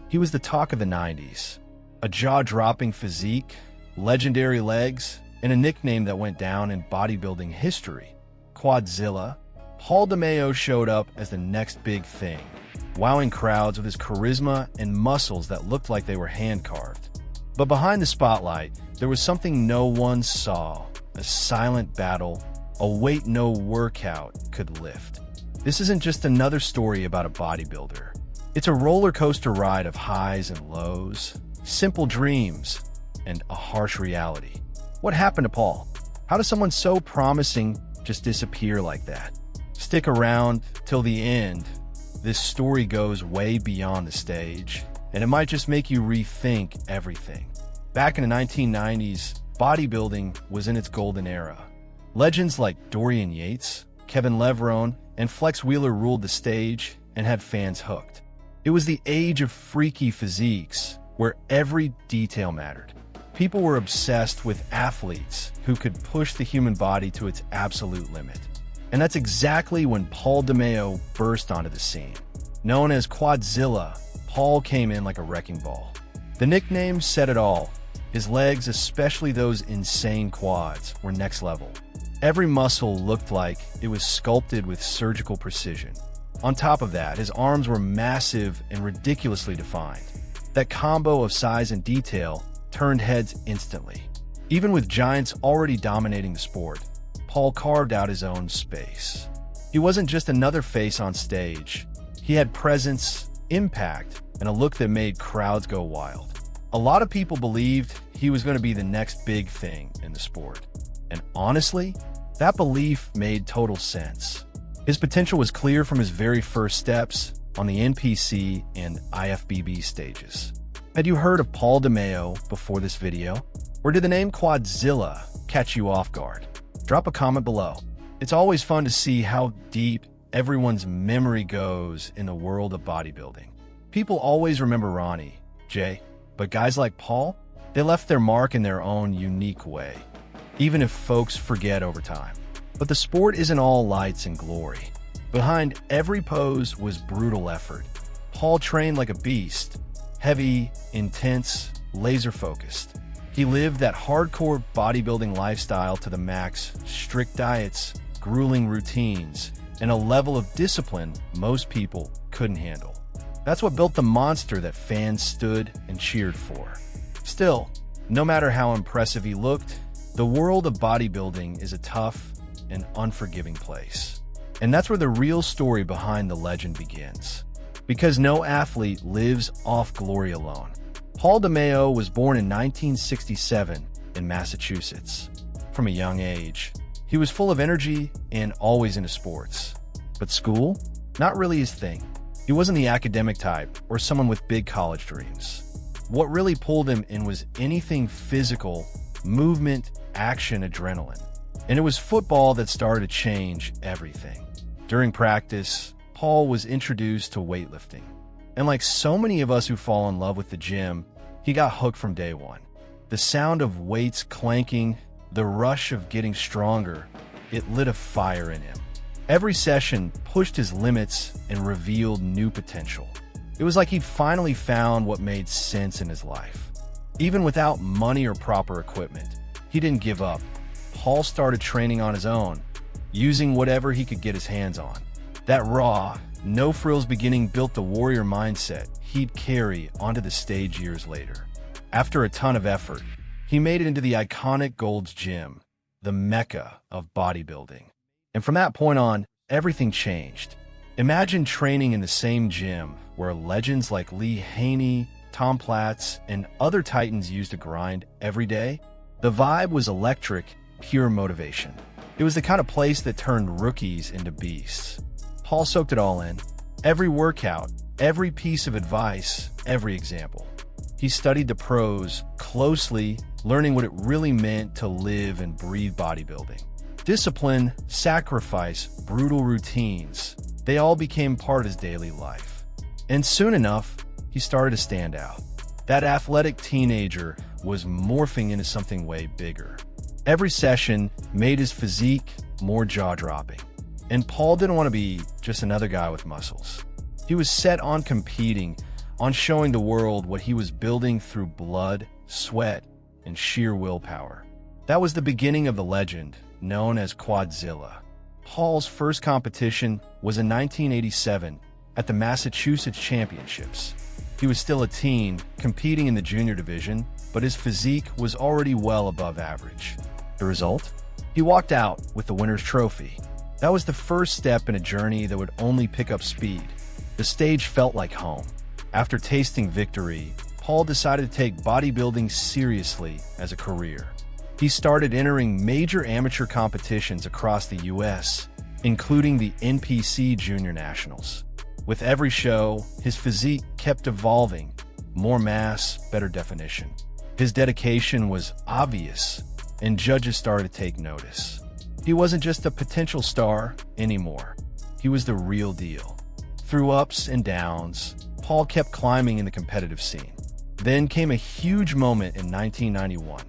He was the talk of the 90s. A jaw-dropping physique, legendary legs, and a nickname that went down in bodybuilding history, Quadzilla. Paul DeMayo showed up as the next big thing, wowing crowds with his charisma and muscles that looked like they were hand-carved. But behind the spotlight, there was something no one saw, a silent battle, a weight no workout could lift. This isn't just another story about a bodybuilder. It's a roller coaster ride of highs and lows, simple dreams, and a harsh reality. What happened to Paul? How does someone so promising just disappear like that? Stick around till the end. This story goes way beyond the stage, and it might just make you rethink everything. Back in the 1990s, bodybuilding was in its golden era. Legends like Dorian Yates, Kevin Levrone, and Flex Wheeler ruled the stage and had fans hooked. It was the age of freaky physiques, where every detail mattered. People were obsessed with athletes who could push the human body to its absolute limit. And that's exactly when Paul DeMayo burst onto the scene. Known as Quadzilla, Paul came in like a wrecking ball. The nickname said it all. His legs, especially those insane quads, were next level. Every muscle looked like it was sculpted with surgical precision. On top of that, his arms were massive and ridiculously defined. That combo of size and detail turned heads instantly. Even with giants already dominating the sport, Paul carved out his own space. He wasn't just another face on stage. He had presence, impact, and a look that made crowds go wild. A lot of people believed he was going to be the next big thing in the sport. And honestly, that belief made total sense. His potential was clear from his very first steps on the NPC and IFBB stages. Had you heard of Paul DeMayo before this video? Or did the name Quadzilla catch you off guard? Drop a comment below. It's always fun to see how deep everyone's memory goes in the world of bodybuilding. People always remember Ronnie, Jay, but guys like Paul, they left their mark in their own unique way, even if folks forget over time. But the sport isn't all lights and glory. Behind every pose was brutal effort. Paul trained like a beast, heavy, intense, laser-focused. He lived that hardcore bodybuilding lifestyle to the max, strict diets, grueling routines, and a level of discipline most people couldn't handle. That's what built the monster that fans stood and cheered for. Still, no matter how impressive he looked, the world of bodybuilding is a tough and unforgiving place. And that's where the real story behind the legend begins. Because no athlete lives off glory alone. Paul DeMayo was born in 1967 in Massachusetts. From a young age, he was full of energy and always into sports. But school? Not really his thing. He wasn't the academic type or someone with big college dreams. What really pulled him in was anything physical, movement, action, adrenaline. And it was football that started to change everything. During practice, Paul was introduced to weightlifting. And like so many of us who fall in love with the gym, he got hooked from day one. The sound of weights clanking, the rush of getting stronger, it lit a fire in him. Every session pushed his limits and revealed new potential. It was like he'd finally found what made sense in his life. Even without money or proper equipment, he didn't give up. Paul started training on his own, using whatever he could get his hands on. That raw, no-frills beginning built the warrior mindset he'd carry onto the stage years later. After a ton of effort, he made it into the iconic Gold's Gym, the mecca of bodybuilding. And from that point on, everything changed. Imagine training in the same gym where legends like Lee Haney, Tom Platz, and other titans used to grind every day. The vibe was electric, pure motivation. It was the kind of place that turned rookies into beasts. Paul soaked it all in. Every workout, every piece of advice, every example. He studied the pros closely, learning what it really meant to live and breathe bodybuilding. Discipline, sacrifice, brutal routines, they all became part of his daily life. And soon enough, he started to stand out. That athletic teenager was morphing into something way bigger. Every session made his physique more jaw-dropping. And Paul didn't want to be just another guy with muscles. He was set on competing, on showing the world what he was building through blood, sweat, and sheer willpower. That was the beginning of the legend, known as Quadzilla. Paul's first competition was in 1987 at the Massachusetts Championships. He was still a teen, competing in the junior division, but his physique was already well above average. The result? He walked out with the winner's trophy. That was the first step in a journey that would only pick up speed. The stage felt like home. After tasting victory, Paul decided to take bodybuilding seriously as a career. He started entering major amateur competitions across the U.S., including the NPC Junior Nationals. With every show, his physique kept evolving. More mass, better definition. His dedication was obvious, and judges started to take notice. He wasn't just a potential star anymore. He was the real deal. Through ups and downs, Paul kept climbing in the competitive scene. Then came a huge moment in 1991.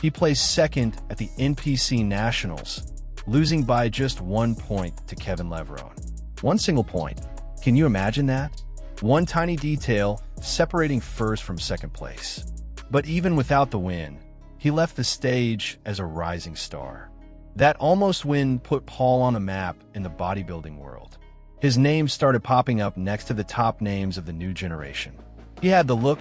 He placed second at the NPC Nationals, losing by just 1 point to Kevin Levrone. One single point. Can you imagine that? One tiny detail separating first from second place. But even without the win, he left the stage as a rising star. That almost win put Paul on a map in the bodybuilding world. His name started popping up next to the top names of the new generation. He had the look,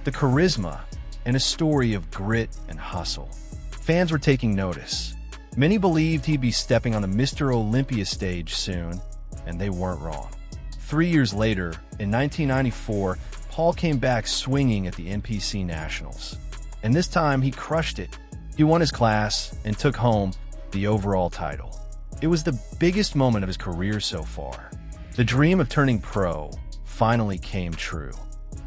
the charisma, and a story of grit and hustle. Fans were taking notice. Many believed he'd be stepping on the Mr. Olympia stage soon, and they weren't wrong. 3 years later, in 1994, Paul came back swinging at the NPC Nationals. And this time, he crushed it. He won his class and took home the overall title. It was the biggest moment of his career so far. The dream of turning pro finally came true.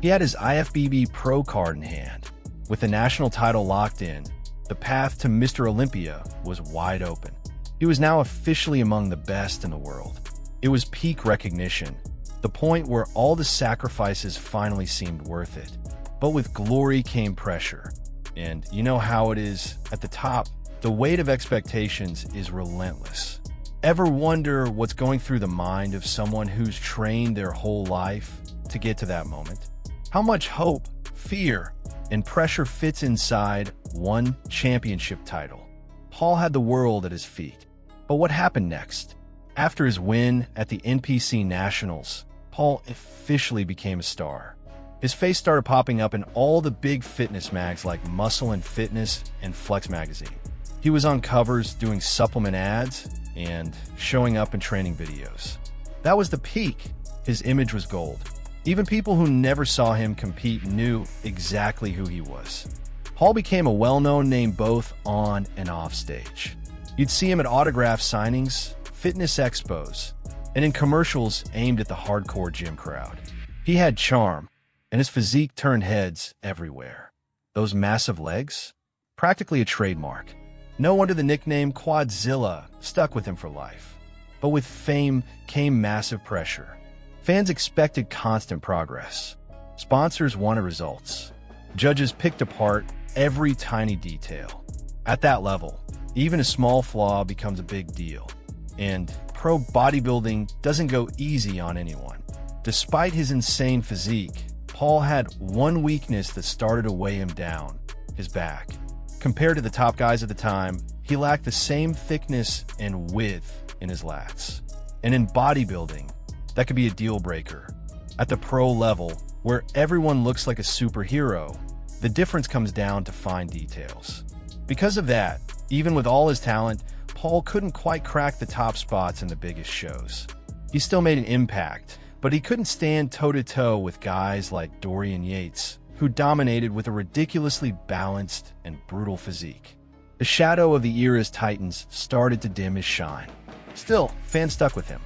He had his IFBB Pro card in hand. With the national title locked in, the path to Mr. Olympia was wide open. He was now officially among the best in the world. It was peak recognition, the point where all the sacrifices finally seemed worth it. But with glory came pressure. And you know how it is at the top. The weight of expectations is relentless. Ever wonder what's going through the mind of someone who's trained their whole life to get to that moment? How much hope, fear, and pressure fits inside one championship title? Paul had the world at his feet. But what happened next? After his win at the NPC Nationals, Paul officially became a star. His face started popping up in all the big fitness mags like Muscle and Fitness and Flex magazine. He was on covers doing supplement ads and showing up in training videos. That was the peak. His image was gold. Even people who never saw him compete knew exactly who he was. Paul became a well-known name both on and off stage. You'd see him at autograph signings, fitness expos, and in commercials aimed at the hardcore gym crowd. He had charm, and his physique turned heads everywhere. Those massive legs? Practically a trademark. No wonder the nickname Quadzilla stuck with him for life. But with fame came massive pressure. Fans expected constant progress. Sponsors wanted results. Judges picked apart every tiny detail. At that level, even a small flaw becomes a big deal. And pro bodybuilding doesn't go easy on anyone. Despite his insane physique, Paul had one weakness that started to weigh him down: his back. Compared to the top guys at the time, he lacked the same thickness and width in his lats. And in bodybuilding, that could be a deal breaker. At the pro level, where everyone looks like a superhero, the difference comes down to fine details. Because of that, even with all his talent, Paul couldn't quite crack the top spots in the biggest shows. He still made an impact, but he couldn't stand toe-to-toe with guys like Dorian Yates, who dominated with a ridiculously balanced and brutal physique. The shadow of the era's titans started to dim his shine. Still, fans stuck with him.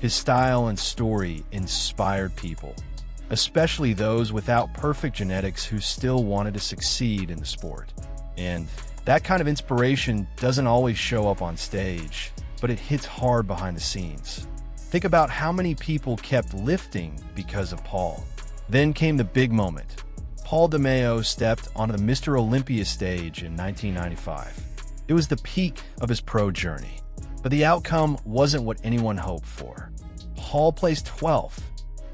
His style and story inspired people, especially those without perfect genetics who still wanted to succeed in the sport. And that kind of inspiration doesn't always show up on stage, but it hits hard behind the scenes. Think about how many people kept lifting because of Paul. Then came the big moment. Paul DeMayo stepped onto the Mr. Olympia stage in 1995. It was the peak of his pro journey, but the outcome wasn't what anyone hoped for. Paul placed 12th.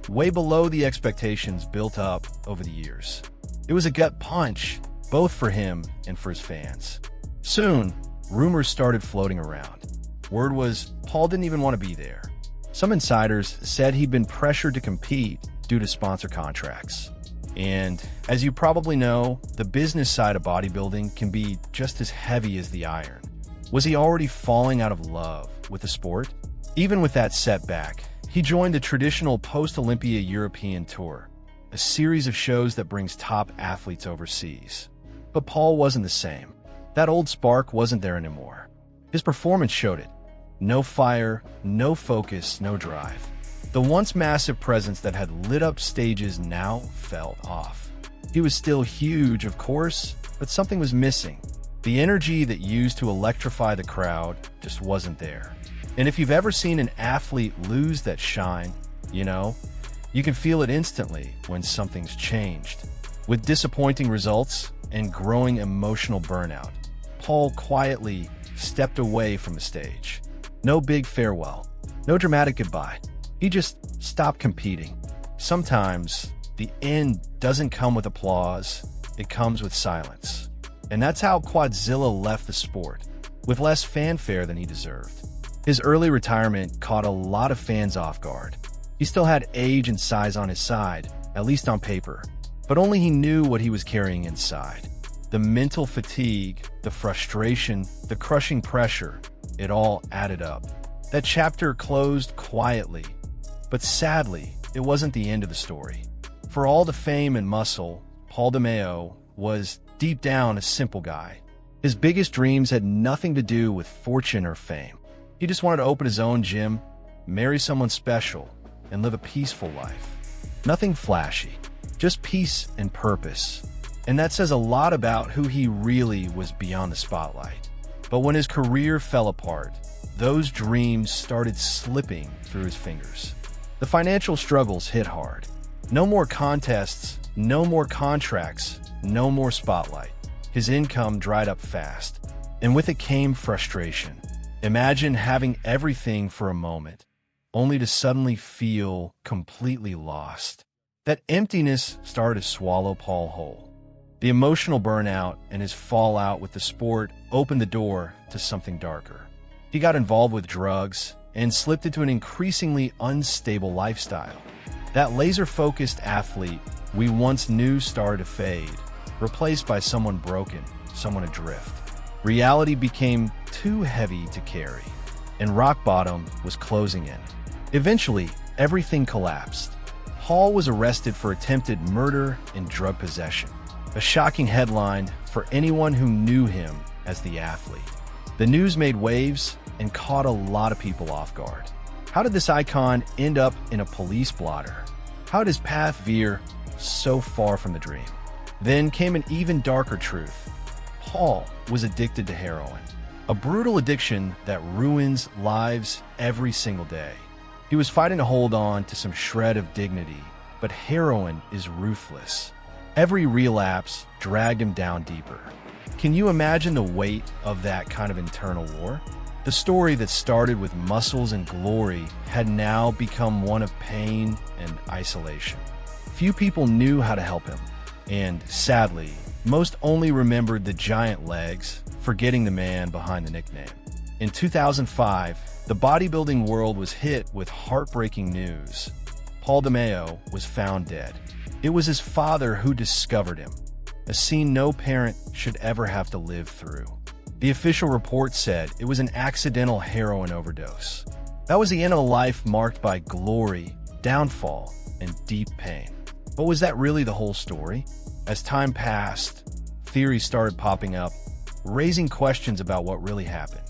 way below the expectations built up over the years. It was a gut punch, both for him and for his fans. Soon, rumors started floating around. Word was Paul didn't even want to be there. Some insiders said he'd been pressured to compete due to sponsor contracts. And as you probably know, the business side of bodybuilding can be just as heavy as the iron. Was he already falling out of love with the sport? Even with that setback, he joined the traditional post-Olympia European Tour, a series of shows that brings top athletes overseas. But Paul wasn't the same. That old spark wasn't there anymore. His performance showed it. No fire, no focus, no drive. The once massive presence that had lit up stages now fell off. He was still huge, of course, but something was missing. The energy that used to electrify the crowd just wasn't there. And if you've ever seen an athlete lose that shine, you can feel it instantly when something's changed. With disappointing results and growing emotional burnout, Paul quietly stepped away from the stage. No big farewell, no dramatic goodbye. He just stopped competing. Sometimes the end doesn't come with applause, it comes with silence. And that's how Quadzilla left the sport, with less fanfare than he deserved. His early retirement caught a lot of fans off guard. He still had age and size on his side, at least on paper, but only he knew what he was carrying inside. The mental fatigue, the frustration, the crushing pressure, it all added up. That chapter closed quietly, but sadly, it wasn't the end of the story. For all the fame and muscle, Paul DeMayo was deep down a simple guy. His biggest dreams had nothing to do with fortune or fame. He just wanted to open his own gym, marry someone special, and live a peaceful life. Nothing flashy, just peace and purpose. And that says a lot about who he really was beyond the spotlight. But when his career fell apart, those dreams started slipping through his fingers. The financial struggles hit hard. No more contests, no more contracts, no more spotlight. His income dried up fast, and with it came frustration. Imagine having everything for a moment, only to suddenly feel completely lost. That emptiness started to swallow Paul whole. The emotional burnout and his fallout with the sport opened the door to something darker. He got involved with drugs and slipped into an increasingly unstable lifestyle. That laser-focused athlete we once knew started to fade, replaced by someone broken, someone adrift. Reality became too heavy to carry, and rock bottom was closing in. Eventually, everything collapsed. Paul was arrested for attempted murder and drug possession, a shocking headline for anyone who knew him as the athlete. The news made waves and caught a lot of people off guard. How did this icon end up in a police blotter? How did his path veer so far from the dream? Then came an even darker truth. Paul was addicted to heroin, a brutal addiction that ruins lives every single day. He was fighting to hold on to some shred of dignity, but heroin is ruthless. Every relapse dragged him down deeper. Can you imagine the weight of that kind of internal war? The story that started with muscles and glory had now become one of pain and isolation. Few people knew how to help him, and sadly, most only remembered the giant legs, forgetting the man behind the nickname. In 2005, the bodybuilding world was hit with heartbreaking news. Paul DeMayo was found dead. It was his father who discovered him, a scene no parent should ever have to live through. The official report said it was an accidental heroin overdose. That was the end of a life marked by glory, downfall, and deep pain. But was that really the whole story? As time passed, theories started popping up, raising questions about what really happened.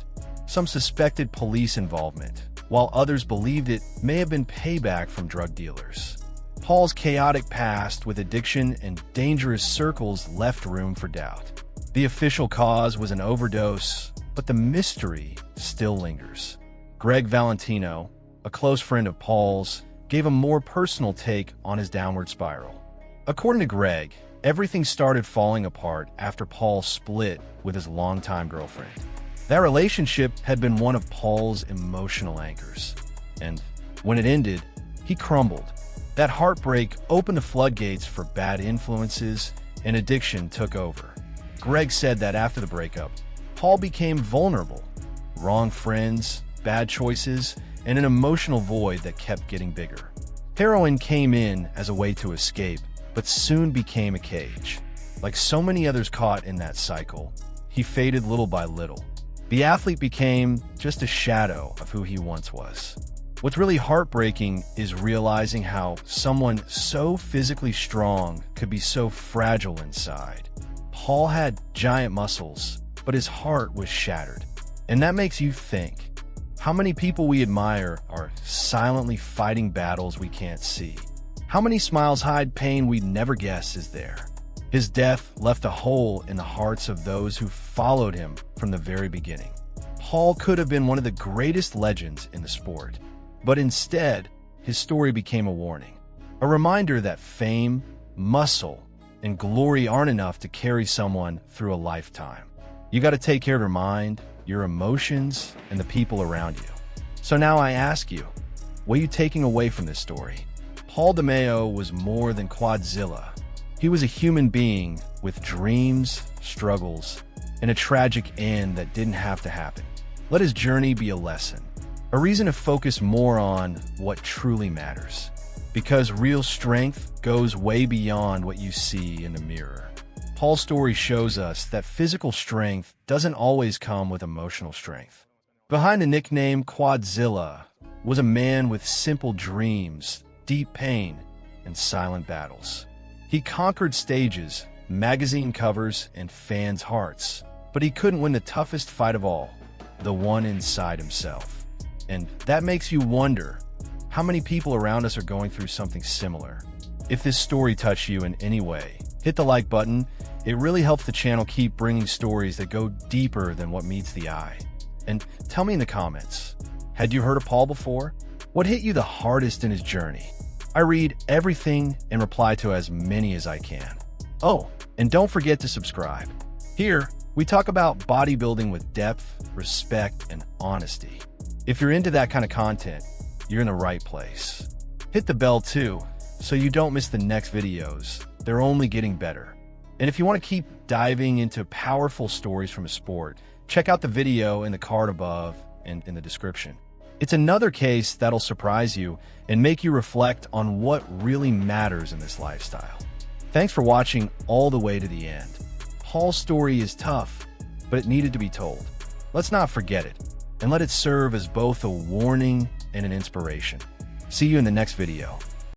Some suspected police involvement, while others believed it may have been payback from drug dealers. Paul's chaotic past with addiction and dangerous circles left room for doubt. The official cause was an overdose, but the mystery still lingers. Greg Valentino, a close friend of Paul's, gave a more personal take on his downward spiral. According to Greg, everything started falling apart after Paul split with his longtime girlfriend. That relationship had been one of Paul's emotional anchors, and when it ended, he crumbled. That heartbreak opened the floodgates for bad influences, and addiction took over. Greg said that after the breakup, Paul became vulnerable. Wrong friends, bad choices, and an emotional void that kept getting bigger. Heroin came in as a way to escape, but soon became a cage. Like so many others caught in that cycle, he faded little by little. The athlete became just a shadow of who he once was. What's really heartbreaking is realizing how someone so physically strong could be so fragile inside. Paul had giant muscles, but his heart was shattered. And that makes you think, how many people we admire are silently fighting battles we can't see? How many smiles hide pain we never guess is there? His death left a hole in the hearts of those who followed him from the very beginning. Paul could have been one of the greatest legends in the sport. But instead, his story became a warning. A reminder that fame, muscle, and glory aren't enough to carry someone through a lifetime. You got to take care of your mind, your emotions, and the people around you. So now I ask you, what are you taking away from this story? Paul DeMayo was more than Quadzilla. He was a human being with dreams, struggles, and a tragic end that didn't have to happen. Let his journey be a lesson. A reason to focus more on what truly matters. Because real strength goes way beyond what you see in the mirror. Paul's story shows us that physical strength doesn't always come with emotional strength. Behind the nickname Quadzilla was a man with simple dreams, deep pain, and silent battles. He conquered stages, magazine covers, and fans' hearts. But he couldn't win the toughest fight of all, the one inside himself. And that makes you wonder, how many people around us are going through something similar? If this story touched you in any way, hit the like button. It really helps the channel keep bringing stories that go deeper than what meets the eye. And tell me in the comments, had you heard of Paul before? What hit you the hardest in his journey? I read everything and reply to as many as I can. Oh, and don't forget to subscribe. Here, we talk about bodybuilding with depth, respect, and honesty. If you're into that kind of content, you're in the right place. Hit the bell too, so you don't miss the next videos. They're only getting better. And if you want to keep diving into powerful stories from a sport, check out the video in the card above and in the description. It's another case that'll surprise you and make you reflect on what really matters in this lifestyle. Thanks for watching all the way to the end. Paul's story is tough, but it needed to be told. Let's not forget it, and let it serve as both a warning and an inspiration. See you in the next video.